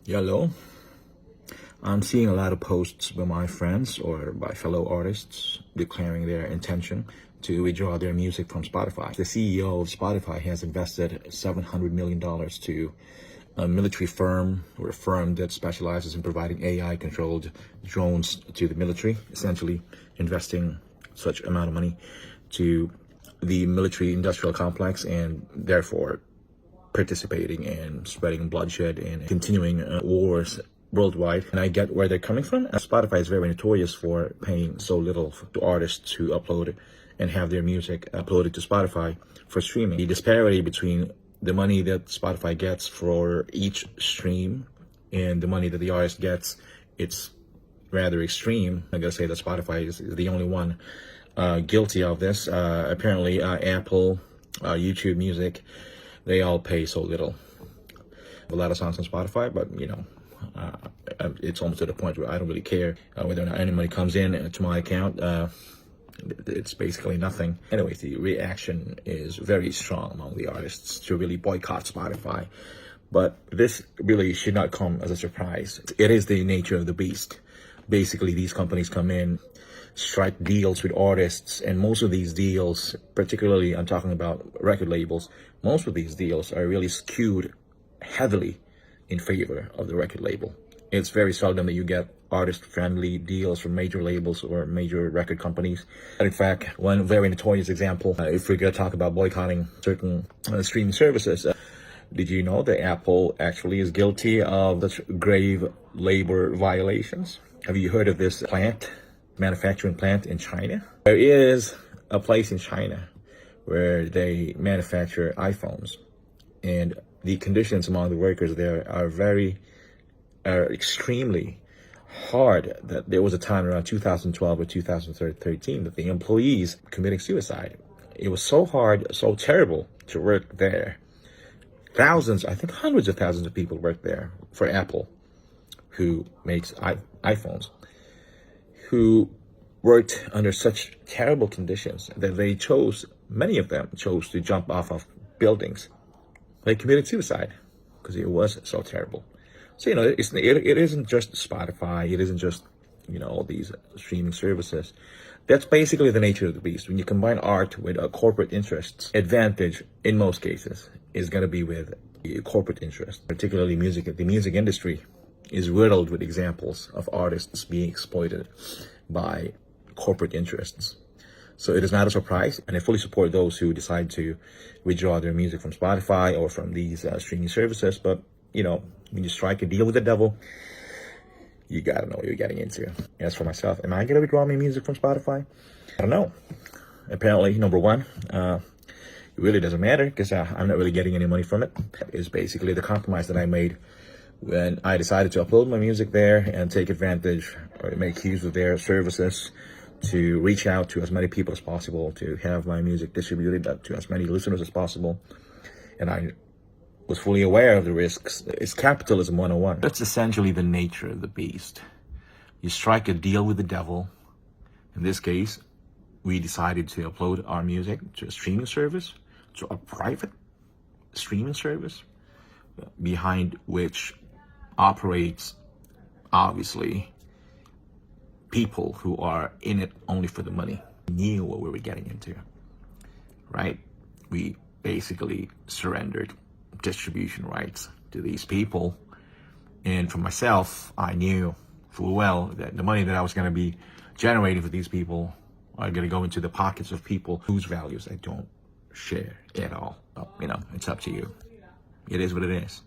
Hello. I'm seeing a lot of posts by my friends or by fellow artists declaring their intention to withdraw their music from Spotify. The CEO of Spotify has invested $700 million to a military firm or a firm that specializes in providing AI-controlled drones to the military, essentially investing such amount of money to the military industrial complex and therefore participating in spreading bloodshed and continuing wars worldwide. And I get where they're coming from. Spotify is very notorious for paying so little to artists to upload and have their music uploaded to Spotify for streaming. The disparity between the money that Spotify gets for each stream and the money that the artist gets, it's rather extreme. I gotta say that Spotify is the only one guilty of this. Apparently Apple, YouTube Music, they all pay so little. A lot of songs on Spotify, but it's almost to the point where I don't really care whether or not any money comes in to my account. It's basically nothing. Anyways, the reaction is very strong among the artists to really boycott Spotify. But this really should not come as a surprise. It is the nature of the beast. Basically, these companies come in, strike deals with artists, and most of these deals, particularly I'm talking about record labels, most of these deals are really skewed heavily in favor of the record label. It's very seldom that you get artist-friendly deals from major labels or major record companies. In fact, one very notorious example, if we're going to talk about boycotting certain streaming services, did you know that Apple actually is guilty of such grave labor violations? Have you heard of this manufacturing plant in China? There is a place in China where they manufacture iPhones, and the conditions among the workers there are extremely hard. That there was a time around 2012 or 2013 that the employees committing suicide. It was so hard, so terrible to work there. Thousands, I think hundreds of thousands of people work there for Apple, who makes iPhones, who worked under such terrible conditions that many of them chose to jump off of buildings. They committed suicide because it was so terrible. So, it isn't just Spotify. It isn't just, all these streaming services. That's basically the nature of the beast. When you combine art with corporate interests, advantage in most cases is going to be with corporate interest, particularly music. The music industry is riddled with examples of artists being exploited by corporate interests. So it is not a surprise, and I fully support those who decide to withdraw their music from Spotify or from these streaming services. But, when you strike a deal with the devil, you got to know what you're getting into. As for myself, am I going to withdraw my music from Spotify? I don't know. Apparently, number one, it really doesn't matter because I'm not really getting any money from it. It's basically the compromise that I made when I decided to upload my music there and take advantage or make use of their services to reach out to as many people as possible, to have my music distributed to as many listeners as possible. And I was fully aware of the risks. It's capitalism 101. That's essentially the nature of the beast. You strike a deal with the devil. In this case, we decided to upload our music to a streaming service, to a private streaming service, behind which operates, obviously, people who are in it only for the money. We knew what we were getting into, right? We basically surrendered distribution rights to these people. And for myself, I knew full well that the money that I was going to be generating for these people are going to go into the pockets of people whose values I don't share at all. But, it's up to you. It is what it is.